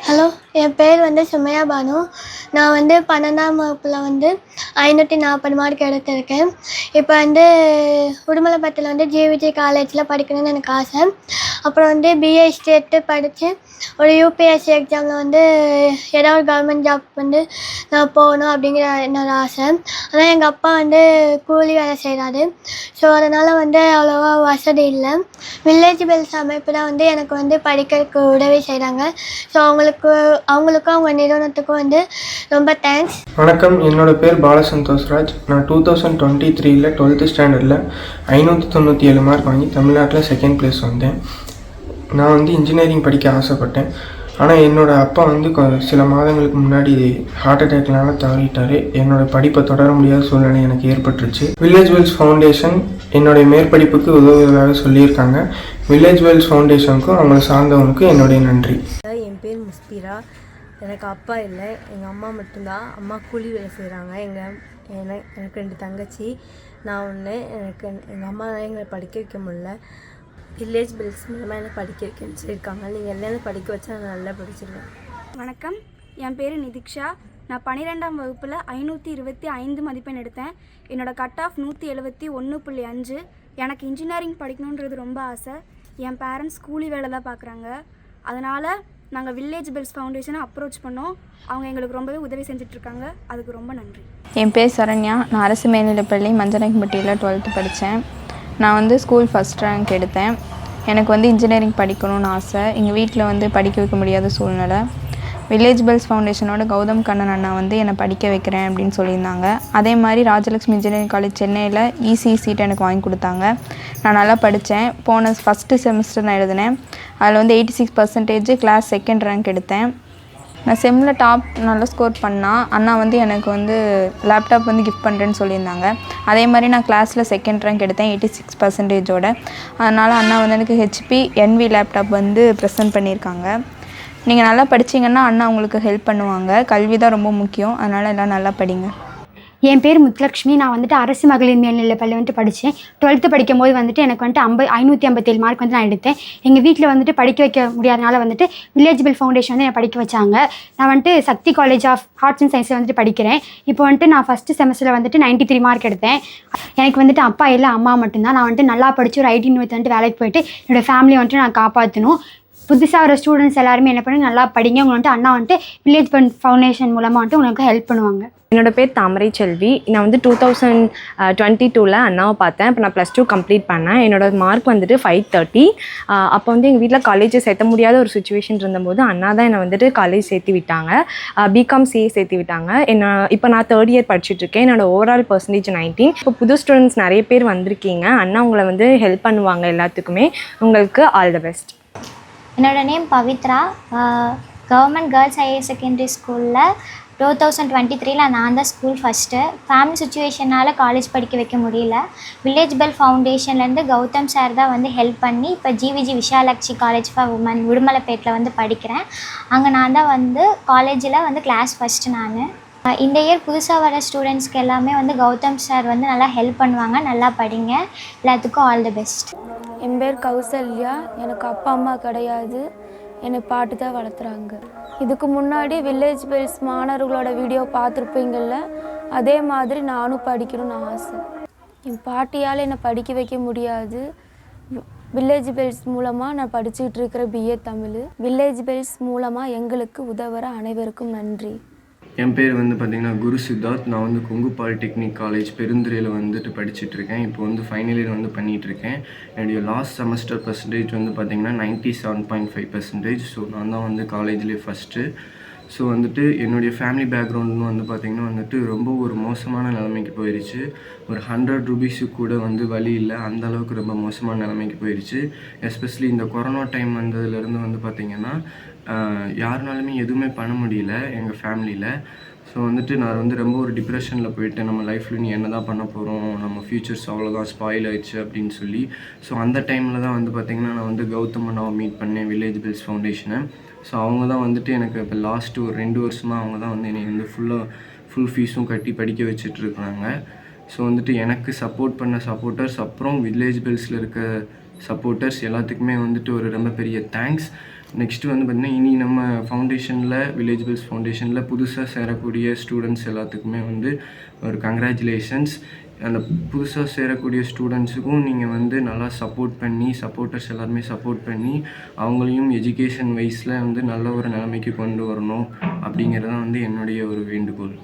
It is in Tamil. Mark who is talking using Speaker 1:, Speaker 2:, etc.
Speaker 1: ஹலோ, என் பேர் சுமையா பானு. நான் 12ஆம் வகுப்பில் 540 மார்க் எடுத்திருக்கேன். இப்போ உடுமலைப்பேட்டையில் ஜிவிஜி காலேஜில் படிக்கணும்னு எனக்கு ஆசை. அப்புறம் பிஏ ஹிஸ்ட்ரி படித்து ஒரு யூபிஎஸ்சி எக்ஸாமில் ஏதாவது ஒரு கவர்மெண்ட் ஜாப் நான் போகணும் அப்படிங்கிற என்னோட ஆசை. ஆனால் எங்கள் அப்பா கூலி வேலை செய்கிறாரு. ஸோ அதனால் அவ்வளோவா வசதி இல்லை. வில்லேஜ் பெல்ஸ் அமைப்பு தான் எனக்கு படிக்கிறதுக்கு உதவி செய்கிறாங்க. ஸோ அவங்களுக்கும் அவங்க நிறுவனத்துக்கும் ரொம்ப தேங்க்ஸ்.
Speaker 2: வணக்கம், என்னோடய பேர் பாலசந்தோஷ்ராஜ். நான் 2023 12th ஸ்டாண்டர்டில் 597 மார்க் வாங்கி தமிழ்நாட்டில் செகண்ட் ப்ளேஸ் வந்தேன். நான் இன்ஜினியரிங் படிக்க ஆசைப்பட்டேன். ஆனால் என்னோடய அப்பா சில மாதங்களுக்கு முன்னாடி ஹார்ட் அட்டாக்னால தவறிட்டார். என்னோடய படிப்பை தொடர முடியாத சூழ்நிலை எனக்கு ஏற்பட்டுருச்சு. வில்லேஜ் வெல்ஸ் ஃபவுண்டேஷன் என்னுடைய மேற்படிப்புக்கு உதவுவதாக சொல்லியிருக்காங்க. வில்லேஜ் வெல்ஸ் ஃபவுண்டேஷனுக்கும் அவங்களை சார்ந்தவனுக்கும் என்னுடைய நன்றி.
Speaker 3: என் பேர் முஸ்பிரா. எனக்கு அப்பா இல்லை, எங்கள் அம்மா மட்டும்தான். அம்மா கூலி வேலை செய்கிறாங்க. எனக்கு 2 தங்கச்சி, நான் ஒன்று. எங்கள் அம்மா எங்களை படிக்க வைக்க முடியல. வில்லேஜ் பெல்ஸ் மூலமாக என்ன படிக்க வைக்கன்னு சொல்லியிருக்காங்க. நீங்கள் எல்லாம் படிக்க வச்சா நான் நல்லா படிச்சிருவேன்.
Speaker 4: வணக்கம், என் பேர் நிதிக்ஷா. நான் 12ஆம் வகுப்பில் 525 மதிப்பெண் எடுத்தேன். என்னோடய கட் ஆஃப் 171.5. எனக்கு இன்ஜினியரிங் படிக்கணுன்றது ரொம்ப ஆசை. என் பேரண்ட்ஸ் கூலி வேலை தான் பார்க்குறாங்க. அதனால் நாங்கள் வில்லேஜ் பெல்ஸ் ஃபவுண்டேஷனை அப்ரோச் பண்ணோம். அவங்க எங்களுக்கு ரொம்பவே உதவி செஞ்சிட்ருக்காங்க. அதுக்கு ரொம்ப நன்றி.
Speaker 5: என் பேர் சரண்யா. நான் அரசு மேல்நிலைப்பள்ளி மஞ்சநாயக்கன்பட்டியில் 12th படித்தேன். நான் ஸ்கூல் ஃபஸ்ட் ரேங்க் எடுத்தேன். எனக்கு இன்ஜினியரிங் படிக்கணும்னு ஆசை. எங்கள் வீட்டில் படிக்க வைக்க முடியாத சூழ்நிலை. வில்லேஜ் பெல்ஸ் ஃபவுண்டேஷனோட கௌதம் கண்ணன் அண்ணா என்னை படிக்க வைக்கிறேன் அப்படின்னு சொல்லியிருந்தாங்க. அதே மாதிரி ராஜலக்ஷ்மி இன்ஜினியரிங் காலேஜ் சென்னையில் இசி சீட் எனக்கு வாங்கி கொடுத்தாங்க. நான் நல்லா படித்தேன். போன ஃபஸ்ட்டு செமஸ்டர் நான் எழுதினேன். அதில் 86% கிளாஸ் செகண்ட் ரேங்க் எடுத்தேன். நான் செம்மில் டாப் நல்லா ஸ்கோர் பண்ணால் அண்ணா எனக்கு லேப்டாப் கிஃப்ட் பண்ணுறேன்னு சொல்லியிருந்தாங்க. அதே மாதிரி நான் கிளாஸில் செகண்ட் ரேங்க் எடுத்தேன் 86%. அதனால் அண்ணா எனக்கு ஹெச்பி என்வி லேப்டாப் ப்ரெசென்ட் பண்ணியிருக்காங்க. நீங்கள் நல்லா படிச்சிங்கன்னா அண்ணா உங்களுக்கு ஹெல்ப் பண்ணுவாங்க. கல்வி தான் ரொம்ப முக்கியம். அதனால் எல்லாம் நல்லா படிங்க.
Speaker 6: என் பேர் முத்துலக்ஷ்மி. நான் அரசு மகளிர் மேல்நிலைப்பள்ளி படித்தேன். 12th படிக்கும் போது எனக்கு 557 மார்க் நான் எடுத்தேன். எங்கள் வீட்டில் படிக்க வைக்க முடியாதனால வில்லேஜ் பெல் ஃபவுண்டேஷன் என்னை படிக்க வச்சாங்க. நான் சக்தி காலேஜ் ஆஃப் ஆர்ட்ஸ் அண்ட் சயின்ஸில் படிக்கிறேன். இப்போ நான் ஃபஸ்ட்டு செமஸ்டரில் 93 மார்க் எடுத்தேன். எனக்கு அப்பா இல்லை, அம்மா மட்டும்தான். நான் நல்லா படித்து ஒரு ஐடி நிறுவனத்தை வேலைக்கு போயிட்டு என்னோடய ஃபேமிலியை நான் காப்பாற்றணும். புதுசாக வர ஸ்டூடெண்ட்ஸ் எல்லாருமே என்ன பண்ணி நல்லா படிங்க. உங்களை அண்ணா வில்லேஜ் பெல் ஃபவுண்டேஷன் மூலமாக உங்களுக்கு ஹெல்ப் பண்ணுவாங்க.
Speaker 7: என்னோட பேர் தாமரை செல்வி. நான் 2022 அண்ணாவை பார்த்தேன். இப்போ நான் +2 கம்ப்ளீட் பண்ணேன். என்னோட மார்க் 530. அப்போ எங்கள் வீட்டில் காலேஜை சேர்த்த முடியாத ஒரு சுச்சுவேஷன் இருந்தபோது அண்ணா தான் என்னை காலேஜ் சேர்த்து விட்டாங்க. பிகாம் சிஏ சேர்த்து விட்டாங்க. இப்போ நான் 3rd இயர் படிச்சுட்ருக்கேன். என்னோட ஓவரால் பர்சன்டேஜ் 19. இப்போ புது ஸ்டூடெண்ட்ஸ் நிறைய பேர் வந்திருக்கீங்க. அண்ணா உங்களை ஹெல்ப் பண்ணுவாங்க எல்லாத்துக்குமே. உங்களுக்கு ஆல் த பெஸ்ட்.
Speaker 8: என்னோட name Pavithra. Government girls higher secondary ஸ்கூலில் 2023 நான் தான் ஸ்கூல் ஃபஸ்ட்டு. ஃபேமிலி சுச்சுவேஷனால் காலேஜ் படிக்க வைக்க முடியல. வில்லேஜ் பெல் ஃபவுண்டேஷன்லேருந்து கௌதம் சார் தான் ஹெல்ப் பண்ணி இப்போ GVG Visalakshi college for women உடுமலைப்பேட்டில் படிக்கிறேன். அங்கே நான் தான் காலேஜில் கிளாஸ் ஃபஸ்ட்டு. நான் இந்த இயர் புதுசாக வர ஸ்டூடெண்ட்ஸ்க்கு எல்லாமே கௌதம் சார் நல்லா ஹெல்ப் பண்ணுவாங்க. நல்லா படிங்க. எல்லாத்துக்கும் ஆல் தி பெஸ்ட்.
Speaker 9: என் பேர் கௌசல்யா. எனக்கு அப்பா அம்மா கிடையாது. என்னை பாட்டு தான் வளர்த்துறாங்க. இதுக்கு முன்னாடி வில்லேஜ் பெல்ஸ் மாணவர்களோட வீடியோ பார்த்துருப்பீங்கள்ல, அதே மாதிரி நானும் படிக்கணும்னு ஆசை. என் பாட்டியால் என்னை படிக்க வைக்க முடியாது. வில்லேஜ் பெல்ஸ் மூலமாக நான் படிச்சுக்கிட்டு இருக்கிற பிஏ தமிழ். வில்லேஜ் பெல்ஸ் மூலமாக எங்களுக்கு உதவுற அனைவருக்கும் நன்றி.
Speaker 2: என் பேர் பார்த்திங்கன்னா குரு சித்தார்த். நான் கொங்கு பாலிடெக்னிக் காலேஜ் பெருந்துறையில் படிச்சுட்ருக்கேன். இப்போ ஃபைனல் இயர் பண்ணிகிட்ருக்கேன். என்னுடைய லாஸ்ட் செமஸ்டர் பர்சன்டேஜ் பார்த்திங்கன்னா 97.5%. ஸோ நான் தான் காலேஜ்லேயே ஃபஸ்ட்டு. ஸோ என்னுடைய ஃபேமிலி பேக்ரவுண்டுன்னு பார்த்திங்கன்னா ரொம்ப ஒரு மோசமான நிலைமைக்கு போயிடுச்சு. ஒரு 100 ரூபீஸுக்கு கூட வழி இல்லை. அந்தளவுக்கு ரொம்ப மோசமான நிலைமைக்கு போயிடுச்சு. எஸ்பெஷலி இந்த கொரோனா டைம் வந்ததுலேருந்து பார்த்திங்கன்னா யாருனாலுமே எதுவுமே பண்ண முடியல எங்கள் ஃபேமிலியில். ஸோ நான் ரொம்ப ஒரு டிப்ரெஷனில் போயிட்டு நம்ம லைஃப்பில் நீ என்ன தான் பண்ண போகிறோம், நம்ம ஃப்யூச்சர்ஸ் அவ்வளோதான் ஸ்பாயில் ஆயிடுச்சு அப்படின்னு சொல்லி. ஸோ அந்த டைமில் தான் பார்த்திங்கன்னா நான் கௌதம் அண்ணாவை மீட் பண்ணேன், வில்லேஜ் பெல்ஸ் ஃபவுண்டேஷனை. ஸோ அவங்க தான் எனக்கு இப்போ லாஸ்ட்டு ஒரு 2 வருஷமாக அவங்க தான் என்னை ஃபுல் ஃபீஸும் கட்டி படிக்க வச்சிட்ருக்குறாங்க. ஸோ எனக்கு சப்போர்ட் பண்ண சப்போர்ட்டர்ஸ், அப்புறம் வில்லேஜ் பெல்ஸில் இருக்க சப்போர்ட்டர்ஸ் எல்லாத்துக்குமே ஒரு ரொம்ப பெரிய தேங்க்ஸ். நெக்ஸ்ட்டு வந்து பார்த்திங்கன்னா இனி நம்ம ஃபவுண்டேஷனில் வில்லேஜ் பெல்ஸ் ஃபவுண்டேஷனில் புதுசாக சேரக்கூடிய ஸ்டூடெண்ட்ஸ் எல்லாத்துக்குமே வந்து ஒரு கங்க்ராச்சுலேஷன்ஸ். அந்த புதுசாக சேரக்கூடிய ஸ்டூடெண்ட்ஸுக்கும் நீங்கள் வந்து நல்லா சப்போர்ட்டர்ஸ் எல்லாருமே சப்போர்ட் பண்ணி அவங்களையும் எஜுகேஷன் வைஸில் வந்து நல்ல ஒரு நிலைமைக்கு கொண்டு வரணும் அப்படிங்கிறது தான் வந்து என்னுடைய ஒரு வேண்டுகோள்.